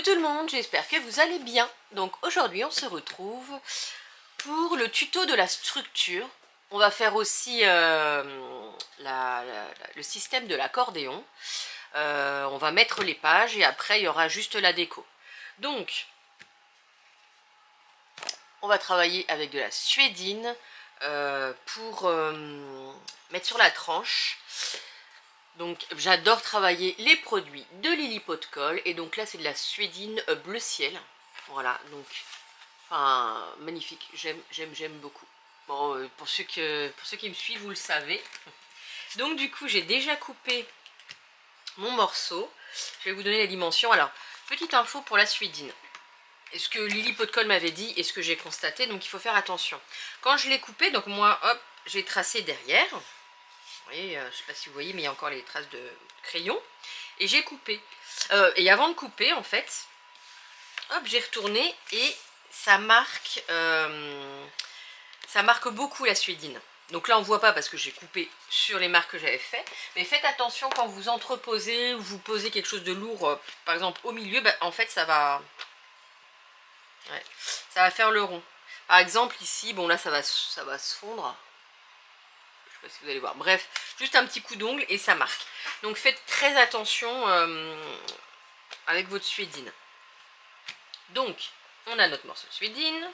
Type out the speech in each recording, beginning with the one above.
Coucou tout le monde, j'espère que vous allez bien. Donc aujourd'hui on se retrouve pour le tuto de la structure. On va faire aussi le système de l'accordéon. On va mettre les pages et après il y aura juste la déco. Donc on va travailler avec de la suédine pour mettre sur la tranche. Donc j'adore travailler les produits de Lily Pot de Colle et donc là c'est de la suédine bleu ciel. Voilà, donc enfin magnifique, j'aime beaucoup. Bon, pour ceux qui me suivent, vous le savez. Donc du coup j'ai déjà coupé mon morceau. Je vais vous donner les dimensions. Alors, petite info pour la suédine. Est-ce que Lily Pot de Colle m'avait dit et ce que j'ai constaté, donc il faut faire attention. Quand je l'ai coupé, donc moi hop, j'ai tracé derrière. Vous voyez, je ne sais pas si vous voyez, mais il y a encore les traces de crayon. Et j'ai coupé. Et avant de couper, en fait, hop, j'ai retourné et ça marque beaucoup la suédine. Donc là, on ne voit pas parce que j'ai coupé sur les marques que j'avais fait. Mais faites attention quand vous entreposez ou vous posez quelque chose de lourd, par exemple au milieu, bah, en fait, ça va faire le rond. Par exemple, ici, bon là, ça va se fondre. Je sais pas si vous allez voir, bref, juste un petit coup d'ongle et ça marque. Donc faites très attention avec votre suédine. Donc on a notre morceau de suédine,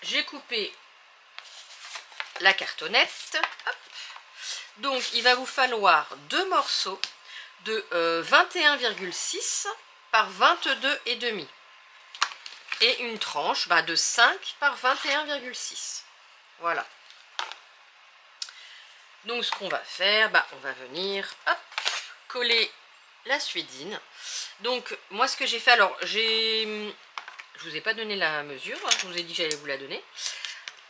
j'ai coupé la cartonnette. Hop. Donc il va vous falloir deux morceaux de 21,6 par 22,5 et une tranche de 5 par 21,6. Voilà. Donc ce qu'on va faire, on va venir hop, coller la suédine. Donc moi ce que j'ai fait, alors je vous ai pas donné la mesure, hein, je vous ai dit que j'allais vous la donner.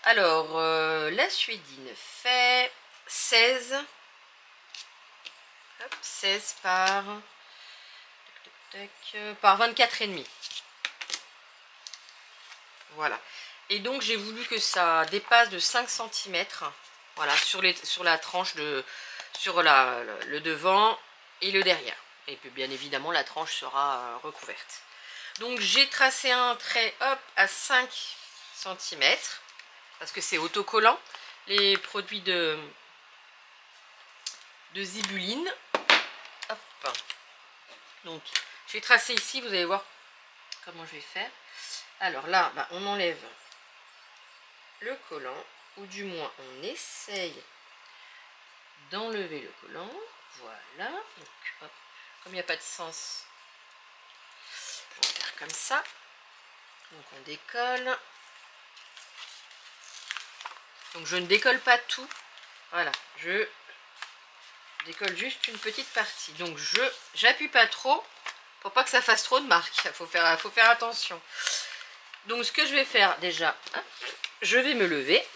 Alors la suédine fait 16, hop, 16 par 24,5. Voilà. Et donc j'ai voulu que ça dépasse de 5 cm. Voilà, sur la tranche sur le devant et le derrière. Et puis bien évidemment la tranche sera recouverte. Donc j'ai tracé un trait hop à 5 cm parce que c'est autocollant les produits de Zibuline. Hop. Donc j'ai tracé ici, vous allez voir comment je vais faire. Alors là, on enlève le collant. Ou du moins on essaye d'enlever le collant. Voilà. Donc, hop. Comme il n'y a pas de sens, on va faire comme ça. Donc on décolle. Donc je ne décolle pas tout. Voilà. Je décolle juste une petite partie. Donc j'appuie pas trop pour pas que ça fasse trop de marques. Il faut faire attention. Donc ce que je vais faire déjà, hop, je vais me lever.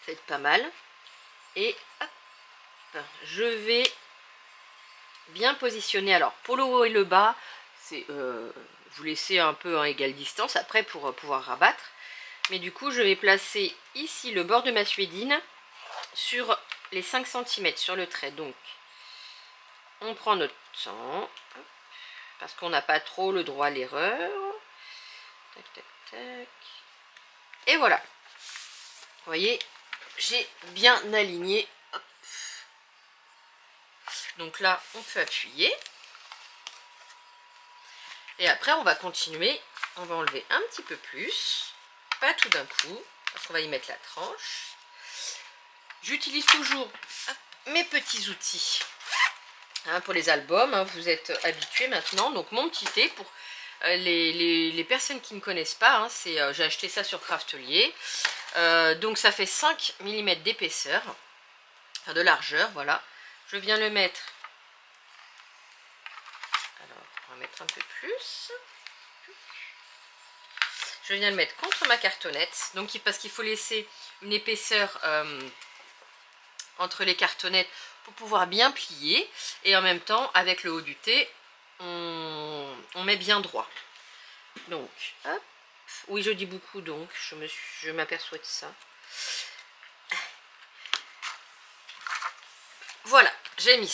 Faites pas mal et hop, je vais bien positionner. Alors pour le haut et le bas, c'est vous laissez un peu en égale distance après pour pouvoir rabattre, mais du coup je vais placer ici le bord de ma suédine sur les 5 cm sur le trait. Donc on prend notre temps parce qu'on n'a pas trop le droit à l'erreur. Tac tac tac, et voilà, vous voyez, j'ai bien aligné. Hop. Donc là, on peut appuyer. Et après, on va continuer. On va enlever un petit peu plus. Pas tout d'un coup, parce qu'on va y mettre la tranche. J'utilise toujours mes petits outils pour les albums. Vous êtes habitués maintenant. Donc mon petit thé pour les personnes qui ne me connaissent pas. J'ai acheté ça sur Craftelier. Donc ça fait 5 mm d'épaisseur, enfin de largeur, voilà. Je viens le mettre, alors on va mettre un peu plus. Je viens le mettre contre ma cartonnette, donc parce qu'il faut laisser une épaisseur entre les cartonnettes pour pouvoir bien plier. Et en même temps, avec le haut du thé, on met bien droit. Donc, hop. Oui, je dis beaucoup, donc je m'aperçois de ça. Voilà, j'ai mis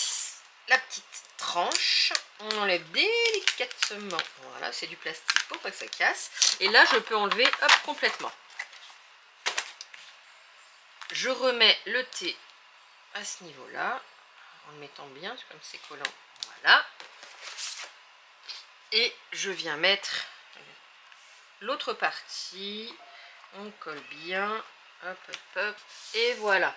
la petite tranche. On enlève délicatement. Voilà, c'est du plastique pour pas que ça casse. Et là, je peux enlever, hop, complètement. Je remets le thé à ce niveau-là, en le mettant bien, comme c'est collant. Voilà. Et je viens mettre l'autre partie. On colle bien. Hop, hop, hop. Et voilà.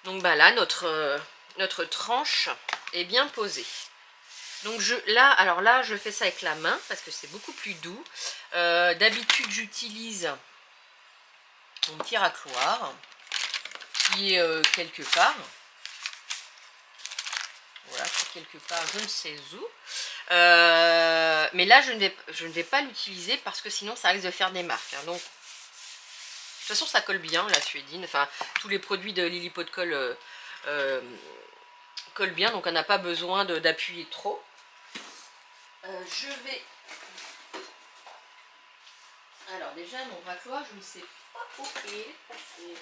Donc bah là, notre tranche est bien posée. Donc alors là, je fais ça avec la main parce que c'est beaucoup plus doux. D'habitude, j'utilise mon petit racloir qui est quelque part. Voilà, c'est quelque part, je ne sais où. Mais là, je ne vais pas l'utiliser parce que sinon, ça risque de faire des marques. Hein. Donc, de toute façon, ça colle bien, la suédine. Enfin, tous les produits de Lilliput collent bien, donc on n'a pas besoin d'appuyer trop. Je vais... Alors déjà, mon racloir, je ne sais pas où il est passé.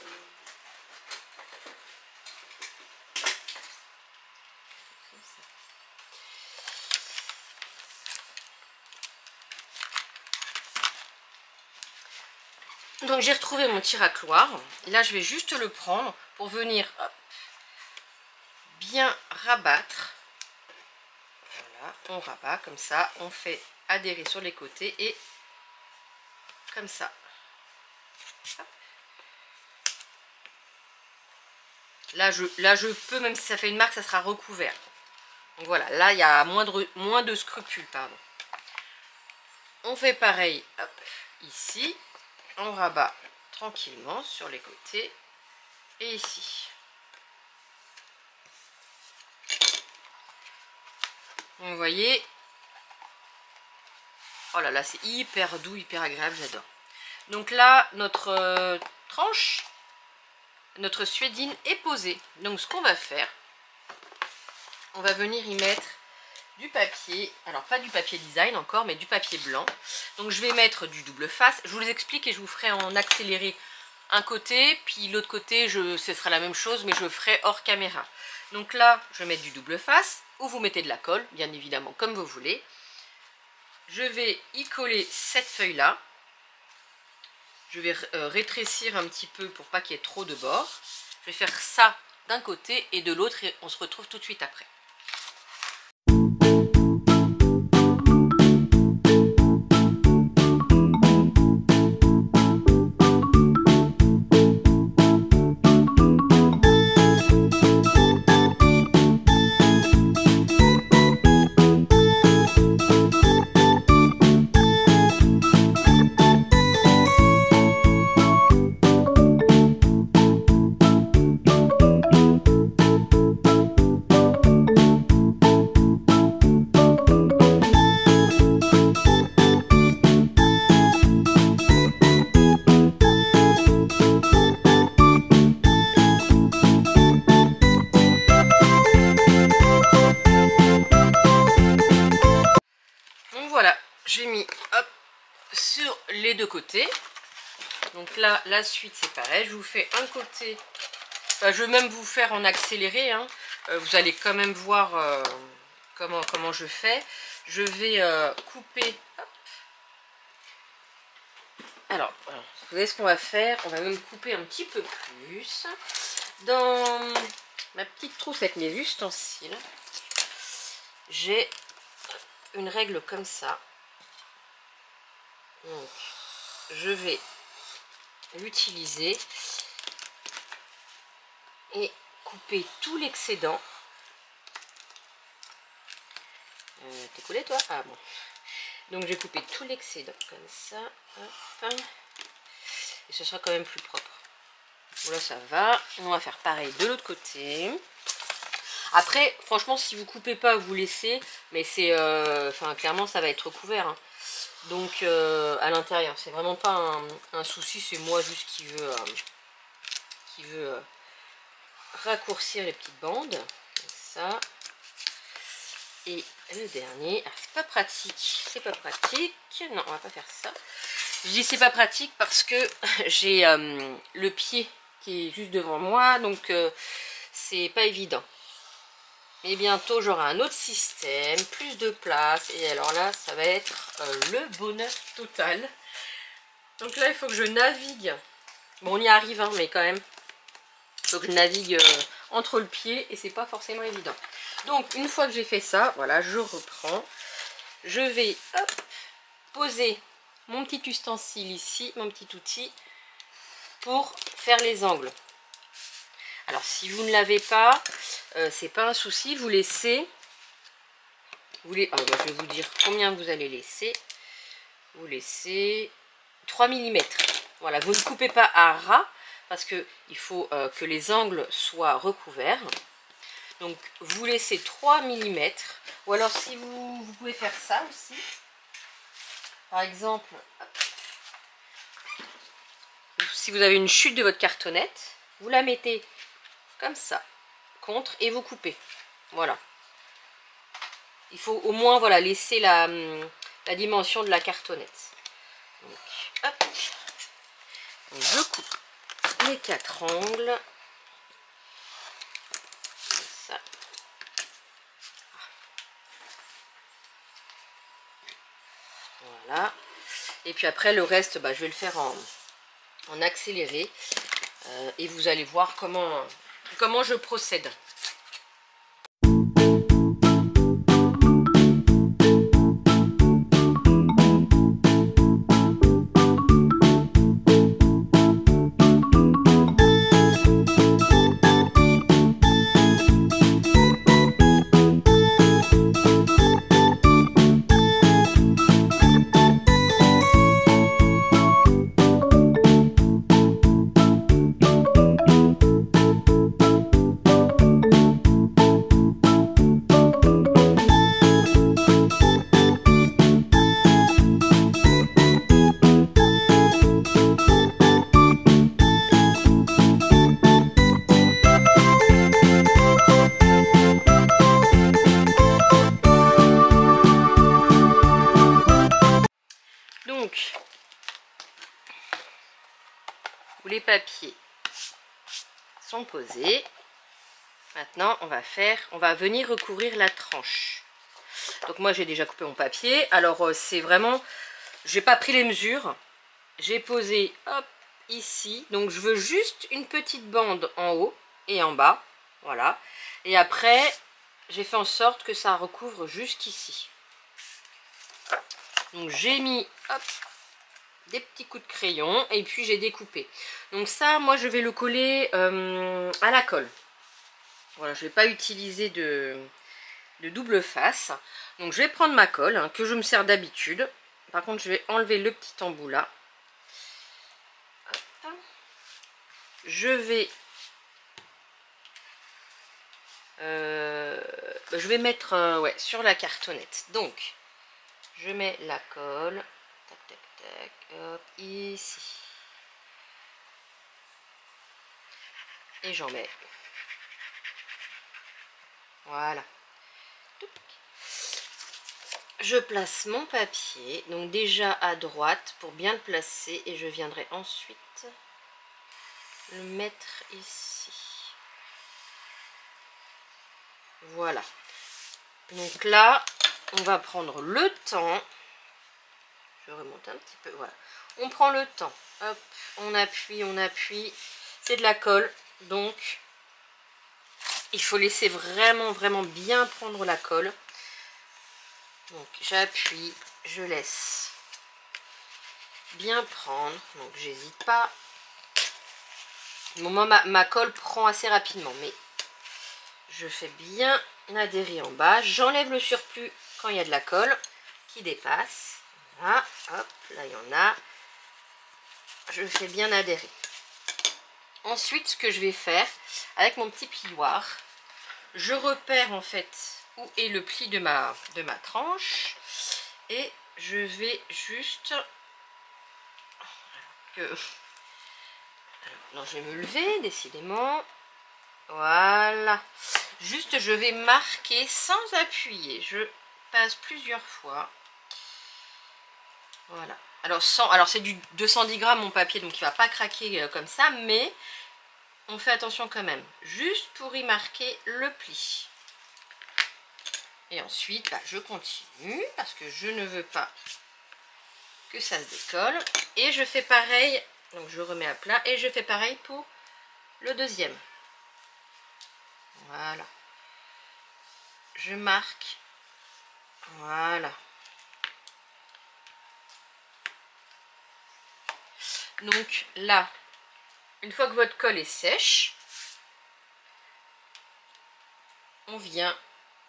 Donc j'ai retrouvé mon petit racloir. Là, je vais juste le prendre pour venir hop, bien rabattre. Voilà, on rabat comme ça, on fait adhérer sur les côtés et comme ça. Hop. Là, je peux, même si ça fait une marque, ça sera recouvert. Donc voilà, là, il y a moins de scrupules, pardon. On fait pareil, hop, ici. On rabat tranquillement sur les côtés et ici. Donc, vous voyez, oh là là, c'est hyper doux, hyper agréable, j'adore. Donc là, notre tranche, notre suédine est posée. Donc ce qu'on va faire, on va venir y mettre du papier, alors pas du papier design encore, mais du papier blanc. Donc je vais mettre du double face, je vous explique et je vous ferai en accéléré un côté, puis l'autre côté, ce sera la même chose, mais je ferai hors caméra. Donc là, je vais mettre du double face, ou vous mettez de la colle, bien évidemment, comme vous voulez. Je vais y coller cette feuille-là. Je vais rétrécir un petit peu pour pas qu'il y ait trop de bords. Je vais faire ça d'un côté et de l'autre, et on se retrouve tout de suite après. J'ai mis hop sur les deux côtés. Donc là, la suite c'est pareil. Je vous fais un côté. Enfin, je vais même vous faire en accéléré. Hein. Vous allez quand même voir comment je fais. Je vais couper. Hop. Alors, vous voyez ce qu'on va faire. On va même couper un petit peu plus. Dans ma petite trousse avec mes ustensiles, j'ai une règle comme ça. Donc, je vais l'utiliser et couper tout l'excédent. T'es collé toi? Ah bon. Donc, je vais couper tout l'excédent comme ça. Hop. Et ce sera quand même plus propre. Voilà, ça va. On va faire pareil de l'autre côté. Après, franchement, si vous coupez pas, vous laissez. Mais c'est, enfin, clairement, ça va être recouvert. Hein. Donc à l'intérieur, c'est vraiment pas un souci, c'est moi juste qui veut raccourcir les petites bandes, comme ça. Et le dernier, alors c'est pas pratique, non on va pas faire ça. Je dis c'est pas pratique parce que j'ai le pied qui est juste devant moi, donc c'est pas évident. Mais bientôt j'aurai un autre système, plus de place, et alors là ça va être le bonheur total. Donc là il faut que je navigue, bon on y arrive hein, mais quand même, il faut que je navigue entre le pied et c'est pas forcément évident. Donc une fois que j'ai fait ça, voilà, je reprends, je vais hop, poser mon petit ustensile ici, mon petit outil, pour faire les angles. Alors si vous ne l'avez pas, c'est pas un souci, vous laissez, je vais vous dire combien vous allez laisser. Vous laissez 3 mm. Voilà, vous ne coupez pas à ras parce que il faut que les angles soient recouverts. Donc vous laissez 3 mm. Ou alors si vous pouvez faire ça aussi. Par exemple, si vous avez une chute de votre cartonnette, vous la mettez comme ça, contre, et vous coupez. Voilà. Il faut au moins voilà, laisser la dimension de la cartonnette. Donc, hop. Donc, je coupe les 4 angles. Comme ça. Voilà. Et puis après, le reste, je vais le faire en accéléré. Et vous allez voir comment je procède. Donc, les papiers sont posés. Maintenant, on va venir recouvrir la tranche. Donc moi, j'ai déjà coupé mon papier. Alors, c'est vraiment, j'ai pas pris les mesures. J'ai posé, hop, ici. Donc, je veux juste une petite bande en haut et en bas. Voilà. Et après, j'ai fait en sorte que ça recouvre jusqu'ici. Donc, j'ai mis, hop, des petits coups de crayon et puis j'ai découpé. Donc ça, moi je vais le coller à la colle. Voilà, je vais pas utiliser de double face. Donc je vais prendre ma colle hein, que je me sers d'habitude. Par contre, je vais enlever le petit embout là. Hop. Je vais mettre ouais, sur la cartonnette. Donc je mets la colle. Tac, tac, tac, hop, ici. Et j'en mets. Voilà. Je place mon papier, donc déjà à droite pour bien le placer. Et je viendrai ensuite le mettre ici. Voilà. Donc là, on va prendre le temps. Je vais remonter un petit peu, voilà. On prend le temps, hop, on appuie, c'est de la colle, donc il faut laisser vraiment bien prendre la colle. Donc j'appuie, je laisse bien prendre, donc j'hésite pas. Moi, ma colle prend assez rapidement, mais je fais bien adhérer en bas. J'enlève le surplus quand il y a de la colle qui dépasse. Voilà, hop, là il y en a. Je fais bien adhérer. Ensuite, ce que je vais faire, avec mon petit plioir, je repère en fait où est le pli de ma tranche. Et je vais juste... Non, je vais me lever, décidément. Voilà. Juste, je vais marquer sans appuyer. Je passe plusieurs fois. Voilà. Alors c'est du 210 grammes mon papier, donc il va pas craquer comme ça, mais on fait attention quand même, juste pour y marquer le pli. Et ensuite, bah, je continue parce que je ne veux pas que ça se décolle. Et je fais pareil, donc je remets à plat et je fais pareil pour le deuxième. Voilà. Je marque. Voilà. Donc là, une fois que votre colle est sèche, on vient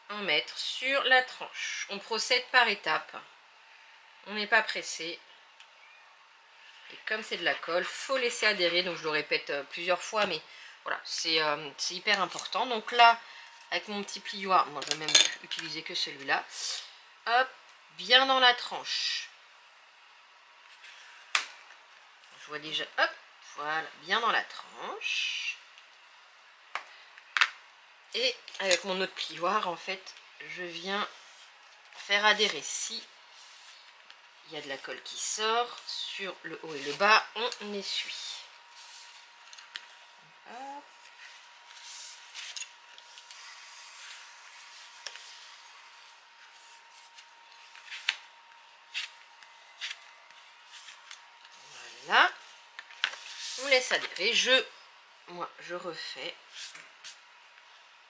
en mettre sur la tranche. On procède par étapes. On n'est pas pressé. Et comme c'est de la colle, faut laisser adhérer. Donc je le répète plusieurs fois, mais voilà, c'est hyper important. Donc là, avec mon petit plioir, moi je vais même utiliser que celui-là. Hop, bien dans la tranche. Je vois déjà, hop, voilà, bien dans la tranche. Et avec mon autre plioir, en fait, je viens faire adhérer. Si il y a de la colle qui sort, sur le haut et le bas, on essuie. Hop. Voilà. On laisse adhérer. Moi, je refais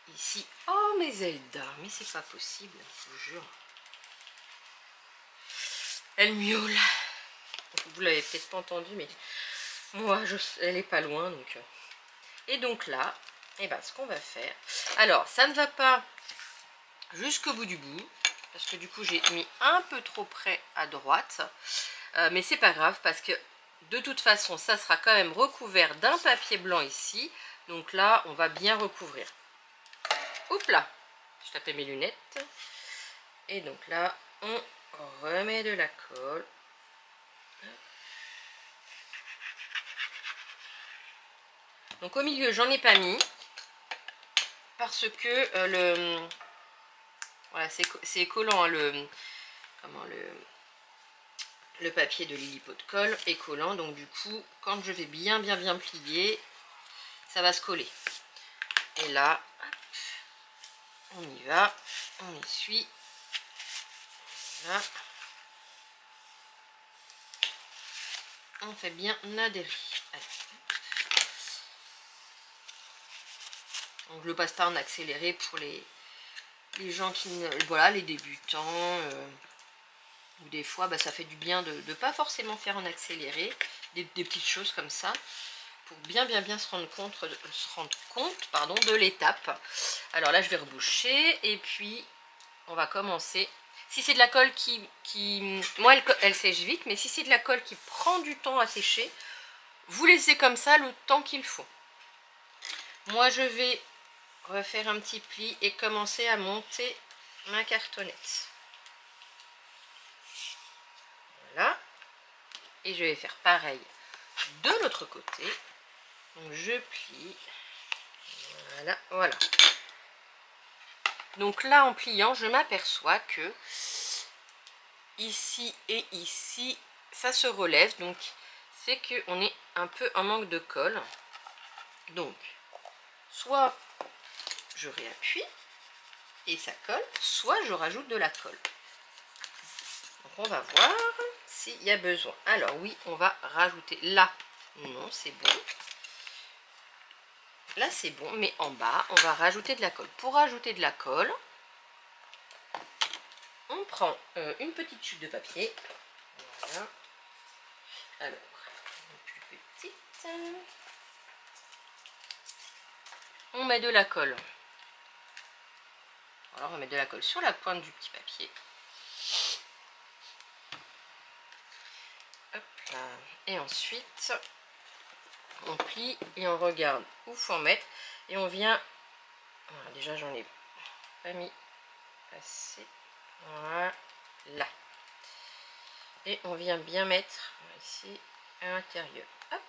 ici. Oh, mes Zelda, mais c'est pas possible, je vous jure. Elle miaule. Vous l'avez peut-être pas entendu, mais moi, elle est pas loin. Donc. Et donc là, eh ben, ce qu'on va faire. Alors, ça ne va pas jusqu'au bout du bout. Parce que du coup, j'ai mis un peu trop près à droite. Mais c'est pas grave parce que de toute façon, ça sera quand même recouvert d'un papier blanc ici. Donc là, on va bien recouvrir. Oups là, je tapais mes lunettes. Et donc là, on remet de la colle. Donc au milieu, j'en ai pas mis. Parce que voilà, c'est collant, hein, le papier de Lily Pot de colle est collant. Donc du coup, quand je vais bien plier, ça va se coller. Et là, on y va, on essuie. Voilà. On fait bien adhérer. Allez. Donc je le passe pas en accéléré pour les gens qui, voilà, les débutants, ou des fois bah, ça fait du bien de ne pas forcément faire en accéléré, des petites choses comme ça, pour bien se rendre compte, pardon, de l'étape. Alors là je vais reboucher et puis on va commencer. Si c'est de la colle moi elle sèche vite, mais si c'est de la colle qui prend du temps à sécher, vous laissez comme ça le temps qu'il faut. Moi je vais refaire un petit pli et commencer à monter ma cartonnette. Voilà. Et je vais faire pareil de l'autre côté. Donc je plie. Voilà, voilà. Donc là en pliant, je m'aperçois que ici et ici, ça se relève. Donc c'est qu'on est un peu en manque de colle. Donc, soit je réappuie et ça colle, soit je rajoute de la colle. Donc on va voir s'il y a besoin. Alors oui, on va rajouter là. Non, c'est bon. Là c'est bon, mais en bas, on va rajouter de la colle. Pour rajouter de la colle, on prend une petite chute de papier. Voilà. Alors, une plus petite. On met de la colle. Alors, on met de la colle sur la pointe du petit papier. Hop là. Et ensuite, on plie et on regarde où il faut en mettre. Et on vient... Voilà, déjà, j'en ai pas mis assez. Voilà. Et on vient bien mettre ici à l'intérieur. Hop.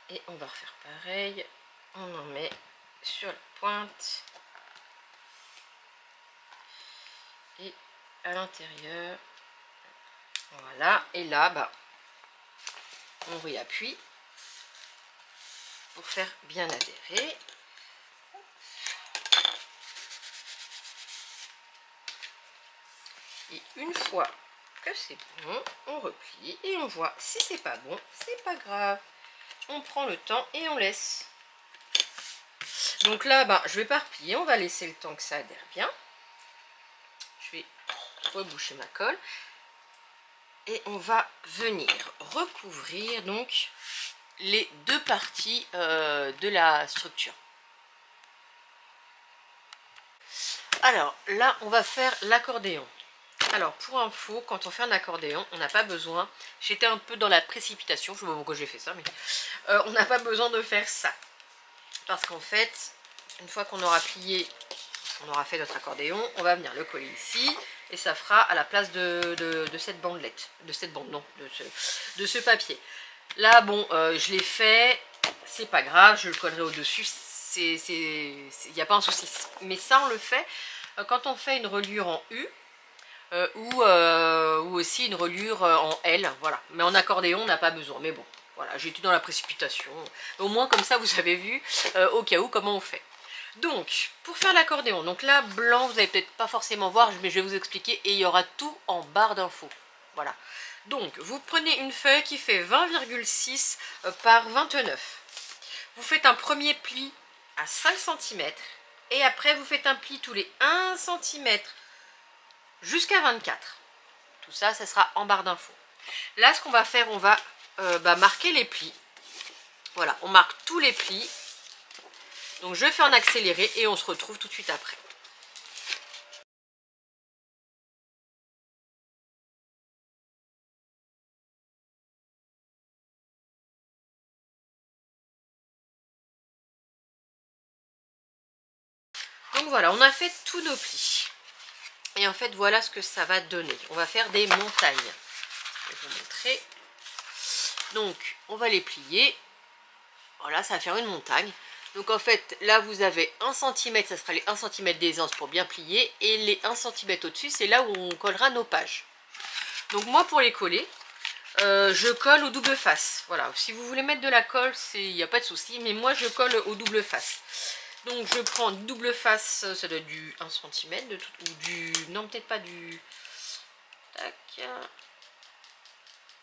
Et on va refaire pareil. On en met sur la pointe. Et à l'intérieur. Voilà. Et là, bah, on réappuie pour faire bien adhérer. Et une fois que c'est bon, on replie et on voit si c'est pas bon, c'est pas grave. On prend le temps et on laisse. Donc là, je vais pas replier, on va laisser le temps que ça adhère bien. Je vais reboucher ma colle. Et on va venir recouvrir donc les deux parties de la structure. Alors là, on va faire l'accordéon. Alors pour info, quand on fait un accordéon, on n'a pas besoin, j'étais un peu dans la précipitation, je ne sais pas pourquoi j'ai fait ça, mais on n'a pas besoin de faire ça. Parce qu'en fait, une fois qu'on aura plié, on aura fait notre accordéon, on va venir le coller ici, et ça fera à la place de cette bandelette, de cette bande, non, de ce papier. Là, bon, je l'ai fait, c'est pas grave, je le collerai au-dessus, il n'y a pas un souci. Mais ça, on le fait quand on fait une reliure en U, ou aussi une reliure en L, voilà. Mais en accordéon, on n'a pas besoin, mais bon, voilà, j'ai été dans la précipitation. Au moins, comme ça, vous avez vu, au cas où, comment on fait. Donc, pour faire l'accordéon, donc là, blanc, vous n'allez peut-être pas forcément voir, mais je vais vous expliquer, et il y aura tout en barre d'infos. Voilà. Donc, vous prenez une feuille qui fait 20,6 par 29. Vous faites un premier pli à 5 cm, et après, vous faites un pli tous les 1 cm jusqu'à 24. Tout ça, ça sera en barre d'infos. Là, ce qu'on va faire, on va marquer les plis. Voilà, on marque tous les plis. Donc je fais en accéléré et on se retrouve tout de suite après. Donc voilà, on a fait tous nos plis. Et en fait, voilà ce que ça va donner. On va faire des montagnes. Je vais vous montrer. Donc, on va les plier. Voilà, ça va faire une montagne. Donc en fait, là vous avez 1 cm, ça sera les 1 cm d'aisance pour bien plier. Et les 1 cm au-dessus, c'est là où on collera nos pages. Donc moi, pour les coller, je colle au double face. Voilà, si vous voulez mettre de la colle, il n'y a pas de souci. Mais moi, je colle au double face. Donc je prends double face, ça doit être du 1 cm, ou du... Non, peut-être pas du... Tac.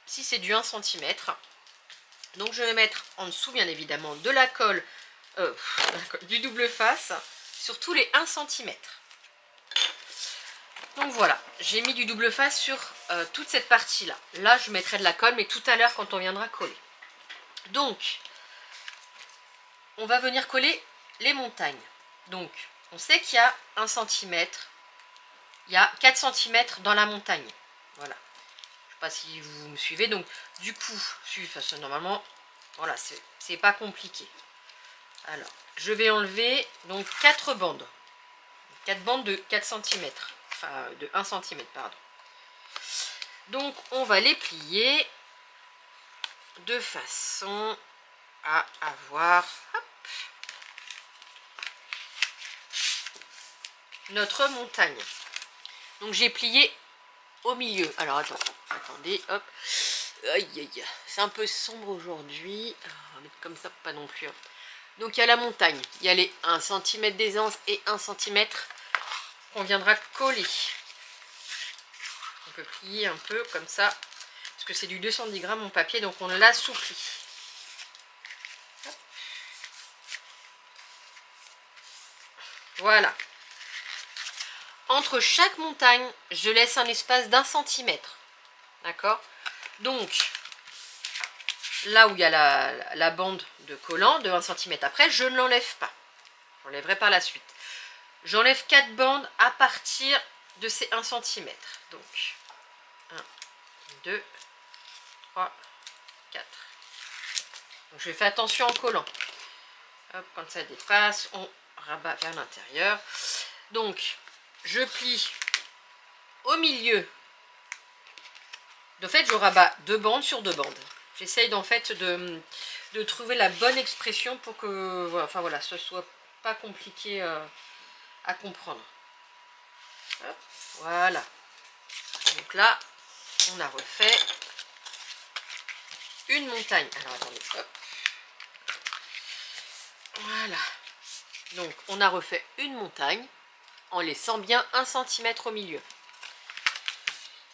Si, c'est du 1 cm. Donc je vais mettre en dessous, bien évidemment, de la colle, du double face, sur tous les 1 cm. Donc voilà, j'ai mis du double face sur toute cette partie-là. Là, je mettrai de la colle, mais tout à l'heure, quand on viendra coller. Donc, on va venir coller les montagnes. Donc, on sait qu'il y a 1 cm, il y a 4 cm dans la montagne. Voilà. Je ne sais pas si vous me suivez. Donc, du coup, parce que normalement, voilà, c'est pas compliqué. Alors, je vais enlever donc 4 bandes. 4 bandes de 4 cm. Enfin, de 1 cm, pardon. Donc, on va les plier de façon à avoir... Hop, notre montagne. Donc j'ai plié au milieu. Alors attendez, hop. Aïe aïe, c'est un peu sombre aujourd'hui. On va mettre comme ça, pas non plus. Donc il y a la montagne. Il y a les 1 cm d'aisance et 1 cm qu'on viendra coller. On peut plier un peu comme ça. Parce que c'est du 210 grammes mon papier, donc on l'assouplit. Voilà. Entre chaque montagne, je laisse un espace d'1 cm. D'accord? Donc, là où il y a la bande de collant de 1 cm après, je ne l'enlève pas. J'enlèverai par la suite. J'enlève 4 bandes à partir de ces 1 cm. Donc, 1, 2, 3, 4. Donc, je fais attention en collant. Hop, quand ça dépasse, on rabat vers l'intérieur. Donc, je plie au milieu. De fait, je rabats 2 bandes sur 2 bandes. J'essaye en fait de trouver la bonne expression pour que, voilà, enfin voilà, ce soit pas compliqué à comprendre. Hop, voilà. Donc là, on a refait une montagne. Alors attendez, hop. Voilà. Donc on a refait une montagne en laissant bien 1 cm au milieu.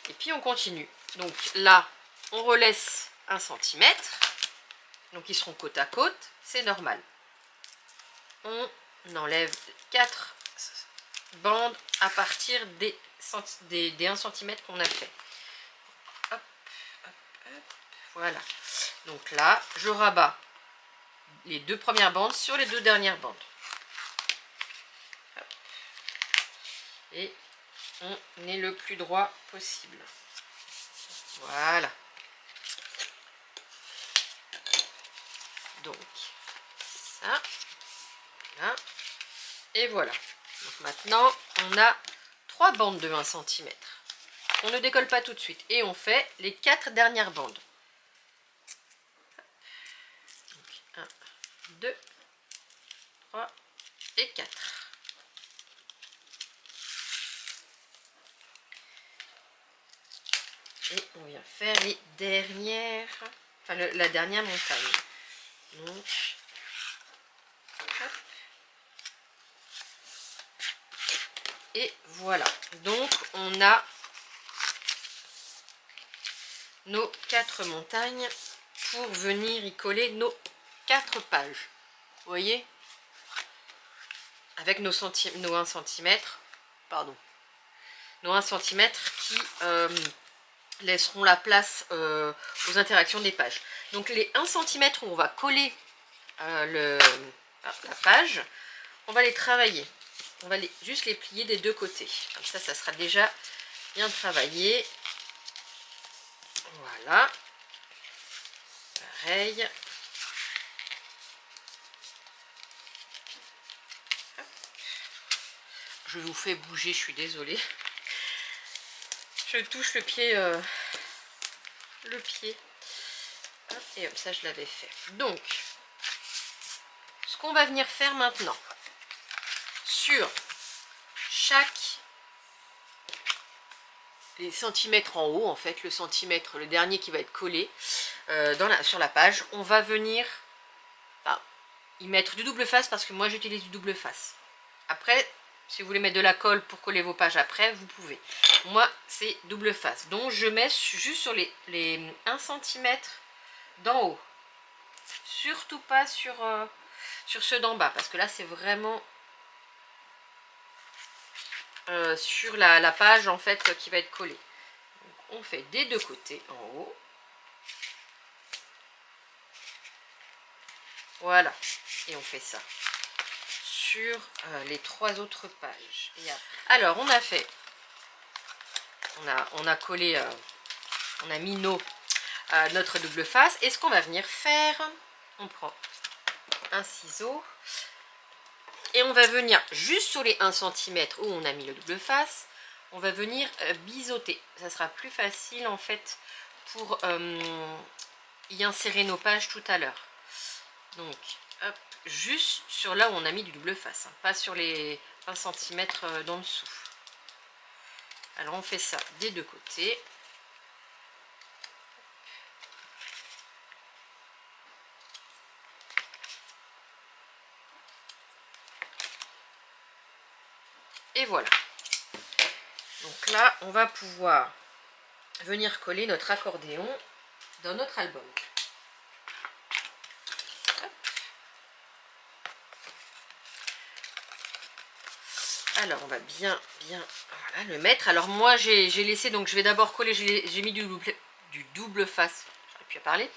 Et puis on continue. Donc là, on relaisse 1 cm. Donc ils seront côte à côte, c'est normal. On enlève 4 bandes à partir des 1 cm qu'on a fait. Hop, hop, hop. Voilà. Donc là, je rabats les 2 premières bandes sur les 2 dernières bandes. Hop. Et on est le plus droit possible. Voilà. Donc, ça, là, et voilà. Donc maintenant, on a 3 bandes de 1 cm. On ne décolle pas tout de suite. Et on fait les 4 dernières bandes. Donc, 1, 2, 3 et 4. Et on vient faire les dernières, enfin la dernière montagne. Donc, hop. Et voilà. Donc on a nos 4 montagnes pour venir y coller nos 4 pages. Vous voyez? Avec nos 1 cm, pardon. Nos 1 cm qui laisseront la place aux interactions des pages. Donc les 1 cm où on va coller la page, on va les travailler. On va juste les plier des 2 côtés. Comme ça, ça sera déjà bien travaillé. Voilà. Pareil. Je vous fais bouger, je suis désolée. Je touche le pied. Et comme ça, je l'avais fait. Donc, ce qu'on va venir faire maintenant, sur chaque les centimètres en haut, en fait, le centimètre, le dernier qui va être collé sur la page, on va venir y mettre du double face parce que moi j'utilise du double face. Après, si vous voulez mettre de la colle pour coller vos pages après, vous pouvez. Moi, c'est double face. Donc, je mets juste sur les 1 cm d'en haut. Surtout pas sur ceux d'en bas parce que là, c'est vraiment sur la page en fait qui va être collée. Donc, on fait des 2 côtés en haut. Voilà. Et on fait ça sur les 3 autres pages. Et après, alors, on a fait, on a collé, on a mis notre double face. Et ce qu'on va venir faire, on prend un ciseau et on va venir juste sur les 1 cm où on a mis le double face, on va venir biseauter. Ça sera plus facile en fait pour y insérer nos pages tout à l'heure. Donc, hop, juste sur là où on a mis du double face, hein, pas sur les 1 cm d'en dessous. Alors on fait ça des 2 côtés. Et voilà. Donc là, on va pouvoir venir coller notre accordéon dans notre album. Alors on va bien voilà, le mettre. Alors moi j'ai laissé, donc je vais d'abord coller, j'ai mis du double face, j'aurais pu parler.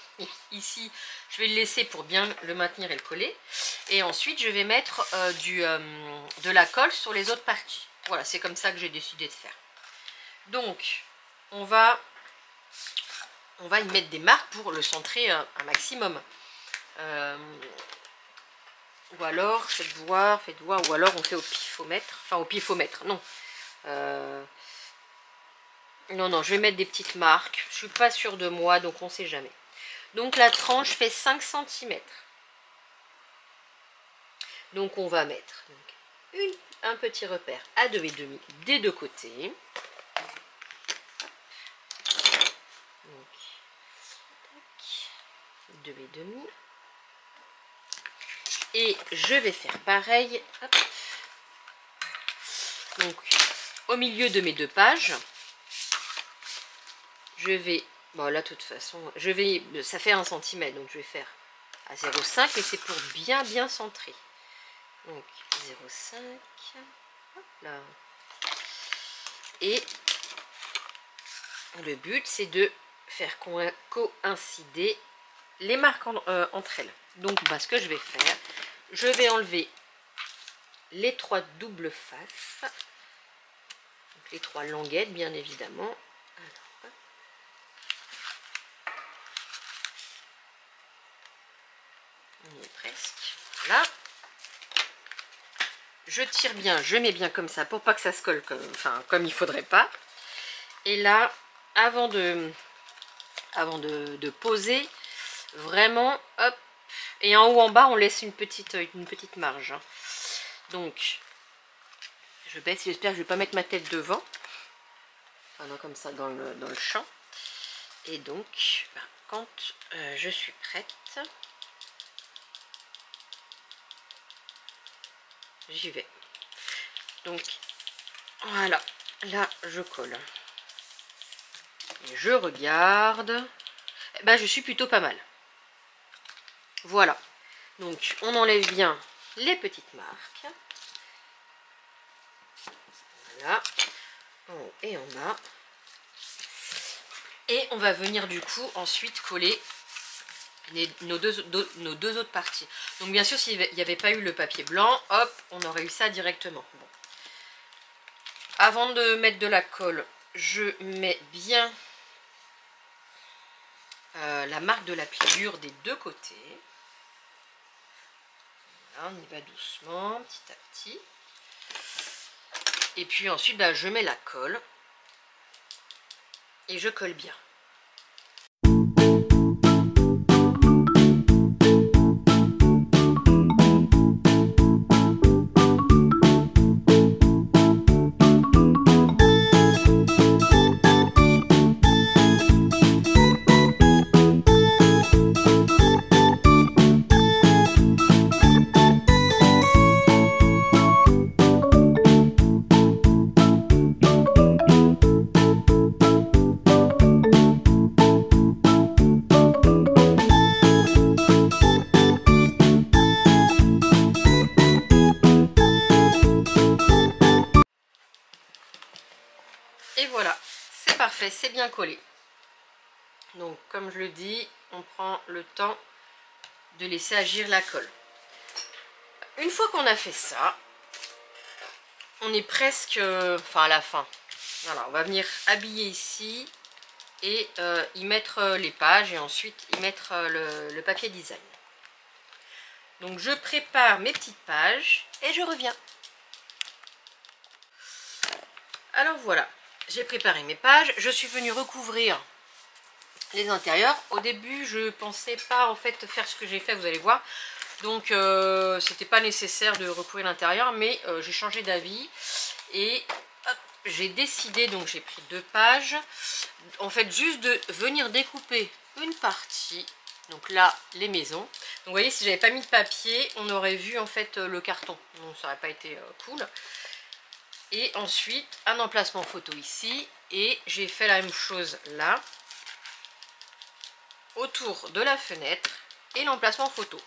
Ici je vais le laisser pour bien le maintenir et le coller. Et ensuite je vais mettre de la colle sur les autres parties. Voilà, c'est comme ça que j'ai décidé de faire. Donc on va y mettre des marques pour le centrer un maximum. Ou alors, faites voir, ou alors on fait au pifomètre. Enfin, au pifomètre, non. Non, je vais mettre des petites marques. Je suis pas sûre de moi, donc on sait jamais. Donc la tranche fait 5 cm. Donc on va mettre un petit repère à 2,5 des 2 côtés. Donc, 2,5. Et je vais faire pareil. Hop. Donc, au milieu de mes 2 pages, je vais, bon là de toute façon, ça fait 1 cm, donc je vais faire à 0,5, mais c'est pour bien centrer. Donc 0,5, là. Et le but c'est de faire coïncider les marques entre elles. Donc ce que je vais faire, je vais enlever les 3 doubles faces, donc les 3 languettes bien évidemment. Alors, on y est presque. Voilà. Je tire bien, je mets bien comme ça pour pas que ça se colle comme il faudrait pas. Et là, avant de poser, vraiment, hop, et en haut en bas, on laisse une petite marge. Hein. Donc, je baisse, j'espère que je vais pas mettre ma tête devant. Enfin, non, comme ça dans le champ. Et donc, quand je suis prête, j'y vais. Donc, voilà, là, je colle. Et je regarde. Eh ben, je suis plutôt pas mal. Voilà. Donc, on enlève bien les petites marques. Voilà. En haut et en bas. Et on va venir du coup ensuite coller nos deux autres parties. Donc bien sûr, s'il n'y avait pas eu le papier blanc, hop, on aurait eu ça directement. Bon. Avant de mettre de la colle, je mets bien la marque de la pliure des 2 côtés. Voilà, on y va doucement, petit à petit. Et puis ensuite, je mets la colle. Et je colle bien. Et voilà, c'est parfait, c'est bien collé. Donc comme je le dis, on prend le temps de laisser agir la colle. Une fois qu'on a fait ça, on est presque à la fin. Voilà, on va venir habiller ici et y mettre les pages et ensuite y mettre le papier design. Donc je prépare mes petites pages et je reviens. Alors voilà, j'ai préparé mes pages, je suis venue recouvrir les intérieurs. Au début, je pensais pas en fait faire ce que j'ai fait, vous allez voir. Donc c'était pas nécessaire de recouvrir l'intérieur, mais j'ai changé d'avis et j'ai décidé, donc j'ai pris 2 pages, en fait juste de venir découper une partie. Donc là, les maisons. Donc vous voyez, si j'avais pas mis de papier, on aurait vu en fait le carton. Donc ça aurait pas été cool. Et ensuite, un emplacement photo ici. Et j'ai fait la même chose là. Autour de la fenêtre. Et l'emplacement photo.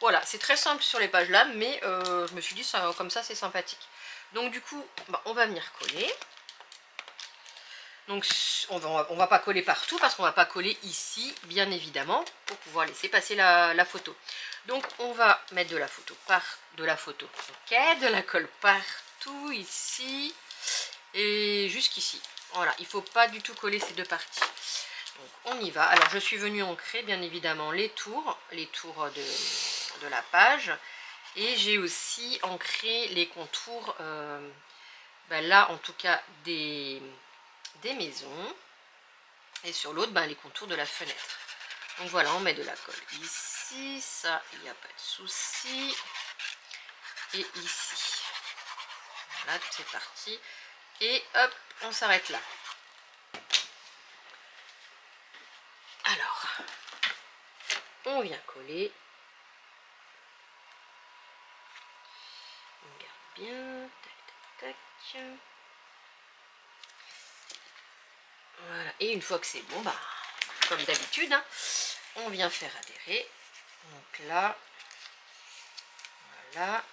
Voilà, c'est très simple sur les pages là. Mais je me suis dit, ça, comme ça, c'est sympathique. Donc du coup, on va venir coller. Donc on va pas coller partout parce qu'on va pas coller ici, bien évidemment, pour pouvoir laisser passer la photo. Donc on va mettre de la photo ok, de la colle partout ici et jusqu'ici. Voilà, il faut pas du tout coller ces 2 parties. Donc on y va. Alors je suis venue ancrer bien évidemment les tours de la page et j'ai aussi ancré les contours, là en tout cas des maisons et sur l'autre les contours de la fenêtre. Donc voilà, on met de la colle ici, ça il n'y a pas de souci, et ici. Voilà, c'est parti et hop, on s'arrête là. Alors on vient coller bien. Tac, tac, tac. Voilà. Et une fois que c'est bon, bah, comme d'habitude, hein, on vient faire adhérer. Donc là, voilà.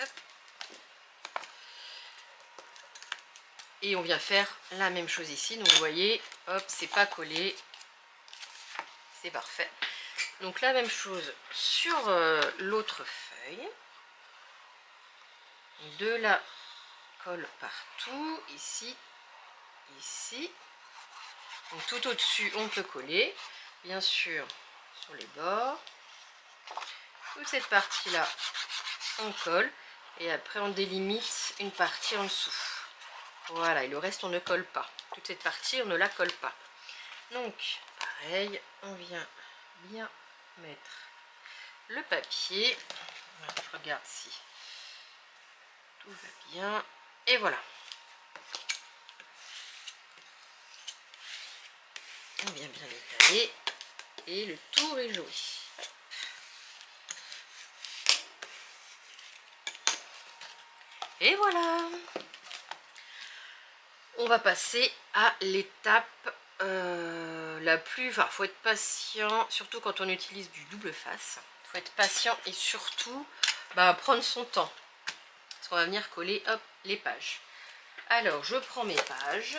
Hop. Et on vient faire la même chose ici. Donc vous voyez, hop, c'est pas collé. C'est parfait. Donc la même chose sur l'autre feuille. De la colle partout, ici, ici. Donc tout au-dessus, on peut coller. Bien sûr, sur les bords. Toute cette partie-là, on colle. Et après, on délimite une partie en dessous. Voilà, et le reste, on ne colle pas. Toute cette partie, on ne la colle pas. Donc, pareil, on vient bien mettre le papier. Voilà, je regarde si tout va bien. Et voilà. On vient bien l'étaler. Et le tour est joué. Et voilà. On va passer à l'étape la plus... Enfin, faut être patient, surtout quand on utilise du double face. Faut être patient et surtout prendre son temps. Parce qu'on va venir coller, hop, les pages. Alors, je prends mes pages.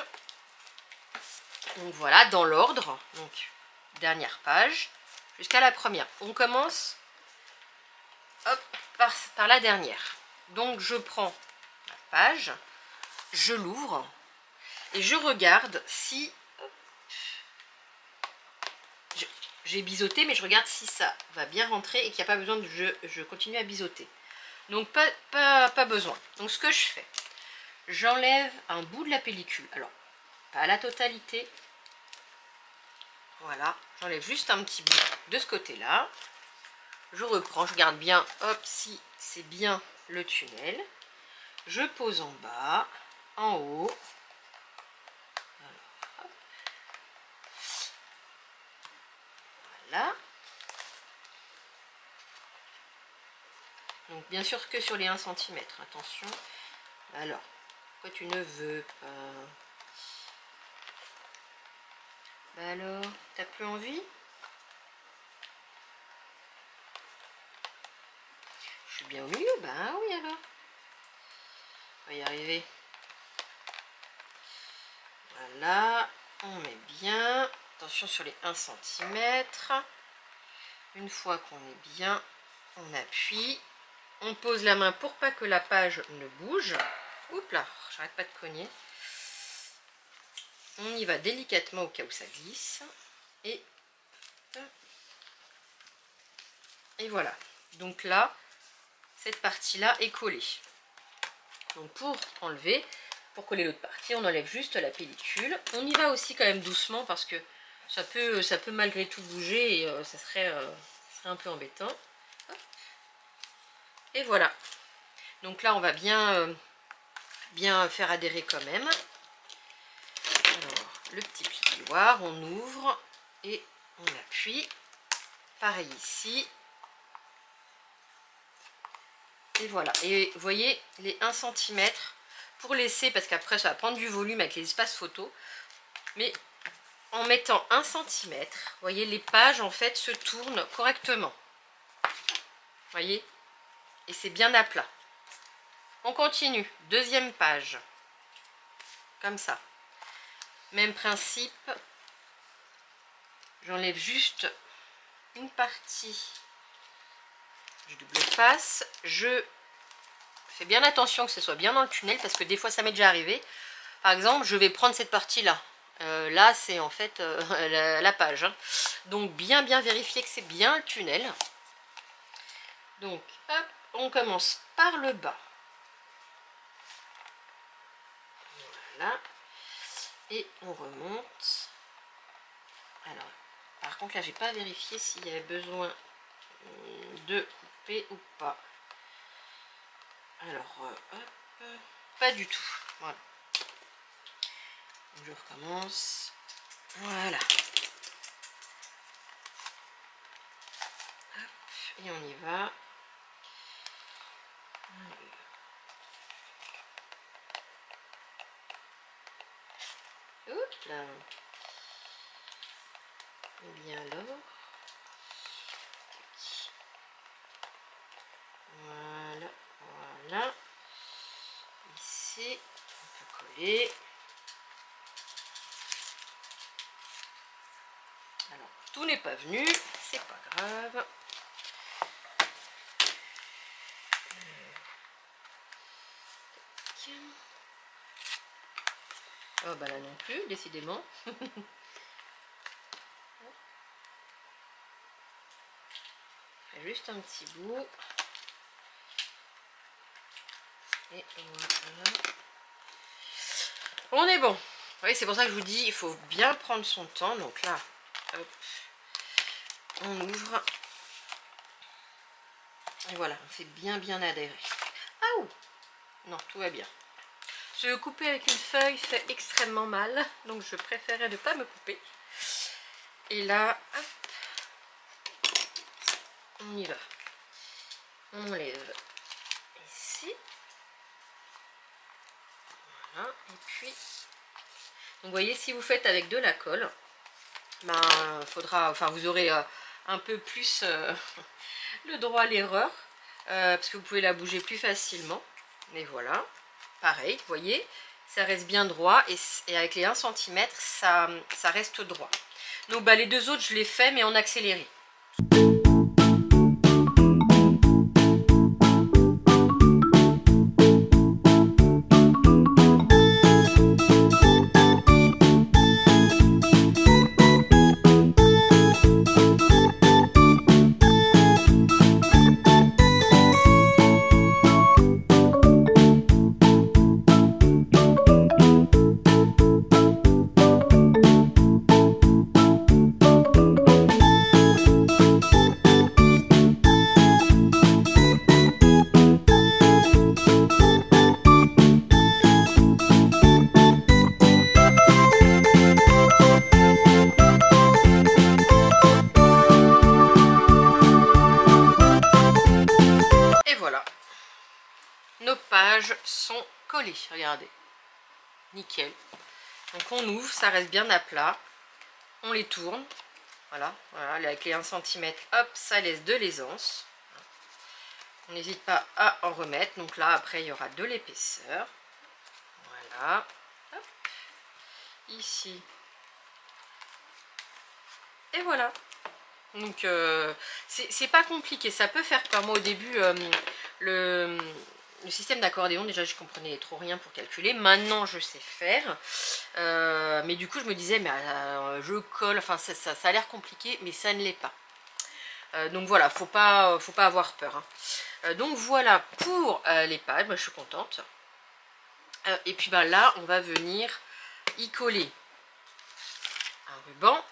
Donc voilà, dans l'ordre. Donc, dernière page jusqu'à la première. On commence, hop, par la dernière. Donc, je prends la page, je l'ouvre et je regarde si... J'ai biseauté, mais je regarde si ça va bien rentrer et qu'il n'y a pas besoin de... Je continue à biseauter. Donc, pas besoin. Donc, ce que je fais, j'enlève un bout de la pellicule. Alors, pas la totalité. Voilà, j'enlève juste un petit bout de ce côté-là. Je reprends, je garde bien, hop, si c'est bien le tunnel. Je pose en bas, en haut. Alors, voilà. Donc bien sûr que sur les 1 cm, attention. Alors, pourquoi tu ne veux pas? Bah alors, t'as plus envie? Je suis bien au milieu, bah oui alors. On va y arriver. Voilà, on met bien. Attention sur les 1 cm. Une fois qu'on est bien, on appuie. On pose la main pour pas que la page ne bouge. Oups là, j'arrête pas de cogner. On y va délicatement au cas où ça glisse. Et voilà. Donc là, cette partie-là est collée. Donc pour enlever, pour coller l'autre partie, on enlève juste la pellicule. On y va aussi quand même doucement parce que ça peut malgré tout bouger et ça serait un peu embêtant. Hop. Et voilà. Donc là, on va bien faire adhérer quand même. Alors, le petit plioir, on ouvre et on appuie. Pareil ici. Et voilà. Et vous voyez, les 1 cm pour laisser, parce qu'après ça va prendre du volume avec les espaces photos. Mais en mettant 1 cm, vous voyez, les pages en fait se tournent correctement. Vous voyez? Et c'est bien à plat. On continue. Deuxième page. Comme ça. Même principe. J'enlève juste une partie du double face. Je fais bien attention que ce soit bien dans le tunnel parce que des fois ça m'est déjà arrivé. Par exemple, je vais prendre cette partie-là. Là, c'est en fait la page. Hein. Donc, bien vérifier que c'est bien le tunnel. Donc, hop, on commence par le bas. Voilà. Et on remonte. Alors, par contre, là, j'ai pas vérifié s'il y avait besoin de couper ou pas. Alors, hop, pas du tout. Voilà. Je recommence. Voilà. Hop, et on y va. Oups là. Et bien alors. Voilà, voilà. Ici, on peut coller. Alors, tout n'est pas venu, c'est pas grave. Oh bah là non plus, décidément. Juste un petit bout. Et voilà. On est bon. Oui, c'est pour ça que je vous dis, il faut bien prendre son temps. Donc là, hop, on ouvre. Et voilà, on fait bien adhérer. Ah ouh! Non, tout va bien. Se couper avec une feuille fait extrêmement mal. Donc je préférais ne pas me couper. Et là, hop, on y va. On enlève ici. Voilà. Et puis, donc vous voyez, si vous faites avec de la colle, ben, faudra, enfin vous aurez un peu plus le droit à l'erreur. Parce que vous pouvez la bouger plus facilement. Mais voilà, pareil, vous voyez, ça reste bien droit et avec les 1 cm, ça reste droit. Donc bah, les deux autres, je les fais, mais en accéléré. Nos pages sont collées, regardez, nickel. Donc on ouvre, ça reste bien à plat, on les tourne, voilà, avec les 1 cm, hop, ça laisse de l'aisance. On n'hésite pas à en remettre, donc là après il y aura de l'épaisseur, voilà, hop. Ici, et voilà. Donc c'est pas compliqué, ça peut faire peur. Moi au début, le système d'accordéon, déjà je comprenais trop rien pour calculer. Maintenant je sais faire, mais du coup je me disais, mais je colle, enfin ça a l'air compliqué, mais ça ne l'est pas. Donc voilà, faut pas avoir peur, hein. Donc voilà pour les pages, moi je suis contente. Et puis bah, là on va venir y coller un ruban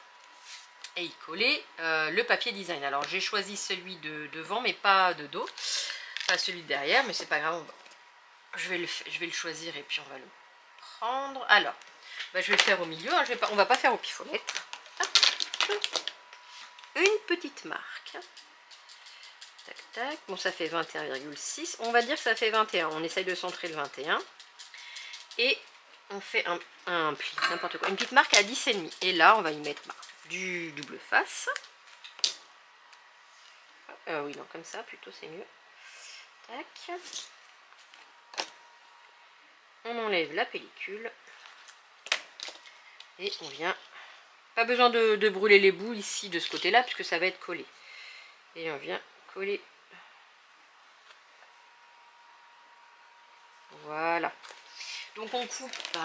et y coller le papier design. Alors j'ai choisi celui de devant mais pas de dos, pas celui de derrière, mais c'est pas grave, je vais le choisir et puis on va le prendre. Alors bah, je vais le faire au milieu, hein, on va pas faire au pifomètre. Une petite marque, tac tac, bon ça fait 21,6, on va dire que ça fait 21, on essaye de centrer le 21 et on fait un pli, n'importe quoi, une petite marque à 10,5 et là on va y mettre du double face. Oui, non, comme ça plutôt c'est mieux. Tac. On enlève la pellicule et on vient. Pas besoin de brûler les bouts ici de ce côté-là puisque ça va être collé. Et on vient coller. Voilà. Donc on coupe.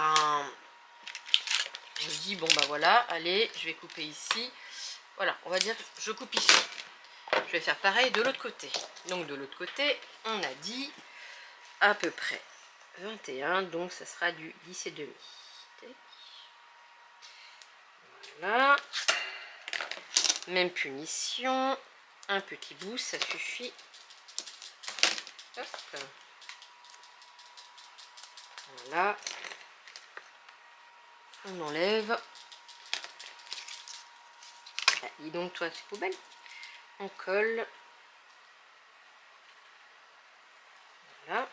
Je dis bon bah voilà, allez, je vais couper ici. Voilà, on va dire je coupe ici. Je vais faire pareil de l'autre côté. Donc de l'autre côté, on a dit à peu près 21, donc ça sera du 10,5. Voilà. Même punition. Un petit bout, ça suffit. Hop. Voilà. On enlève. dis donc toi, c'est poubelle. On colle. Voilà.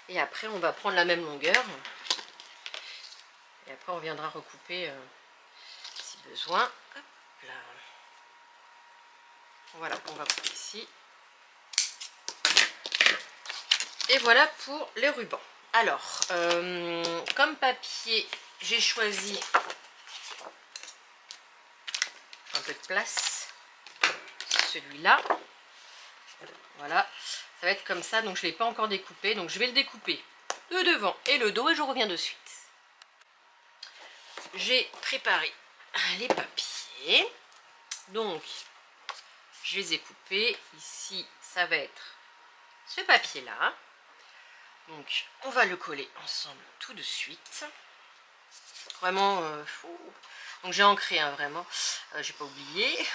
Et après on va prendre la même longueur. Et après on viendra recouper si besoin. Hop là. Voilà, on va couper ici. Et voilà pour les rubans. Alors, comme papier, j'ai choisi un peu de place. Celui-là. Voilà, ça va être comme ça. Donc je ne l'ai pas encore découpé. Donc je vais le découper le devant et le dos et je reviens de suite. J'ai préparé les papiers. Donc, je les ai coupés. Ici, ça va être ce papier-là. Donc, on va le coller ensemble tout de suite. Vraiment, donc j'ai ancré, hein, vraiment. J'ai pas oublié.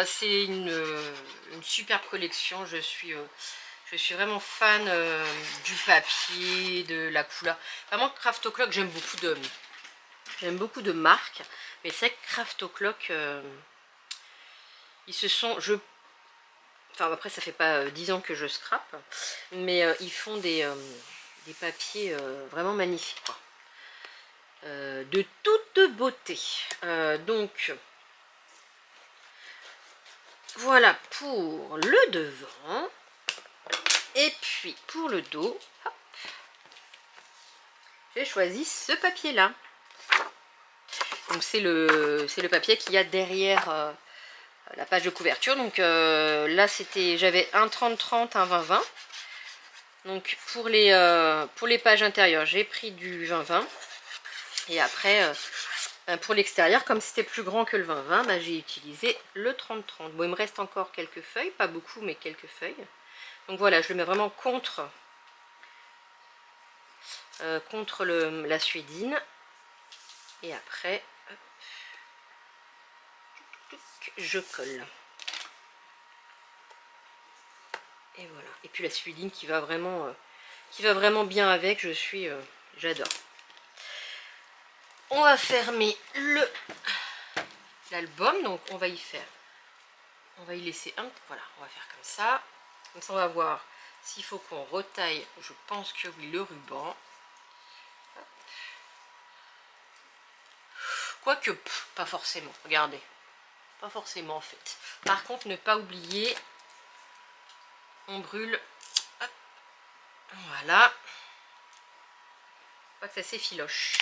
C'est une superbe collection. Je suis vraiment fan du papier, de la couleur. Vraiment, Craft O'Clock, j'aime beaucoup de marques. Mais c'est que Craft O'Clock, ils se sont... Enfin, après, ça fait pas 10 ans que je scrape. Mais ils font des papiers vraiment magnifiques, quoi. De toute beauté. Donc, voilà pour le devant. Et puis, pour le dos, j'ai choisi ce papier-là. Donc, c'est le papier qu'il y a derrière la page de couverture. Donc, là, j'avais un 30-30, un 20-20. Donc, pour les pages intérieures, j'ai pris du 20-20. Et après, pour l'extérieur, comme c'était plus grand que le 20-20, bah, j'ai utilisé le 30-30. Bon, il me reste encore quelques feuilles, pas beaucoup, mais quelques feuilles. Donc voilà, je le mets vraiment contre la suédine. Et après, hop, je colle. Et voilà. Et puis la suédine qui va vraiment bien avec, j'adore. On va fermer l'album, donc on va y laisser un, voilà, on va faire comme ça. Comme ça on va voir s'il faut qu'on retaille, je pense que oui, le ruban. Quoique, pas forcément, regardez. Pas forcément en fait. Par contre, ne pas oublier, on brûle. Hop, voilà. Je crois que ça s'effiloche.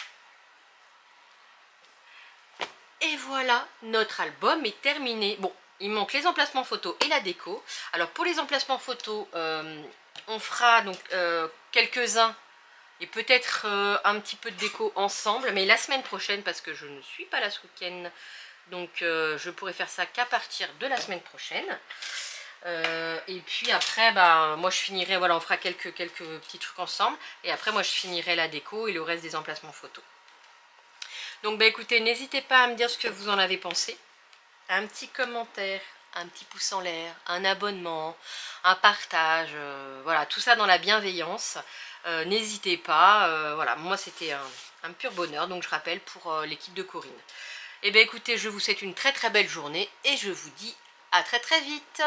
Et voilà, notre album est terminé. Bon, il manque les emplacements photos et la déco. Alors pour les emplacements photos, on fera donc quelques-uns et peut-être un petit peu de déco ensemble. Mais la semaine prochaine, parce que je ne suis pas là ce week-end. Donc je pourrai faire ça qu'à partir de la semaine prochaine. Et puis après, bah, moi je finirai, voilà, on fera quelques petits trucs ensemble. Et après moi je finirai la déco et le reste des emplacements photos. Donc bah écoutez, n'hésitez pas à me dire ce que vous en avez pensé. Un petit commentaire, un petit pouce en l'air, un abonnement, un partage, voilà, tout ça dans la bienveillance. N'hésitez pas, voilà, moi c'était un pur bonheur, donc je rappelle pour l'équipe de Corinne. Et bien écoutez, je vous souhaite une très très belle journée et je vous dis à très très vite.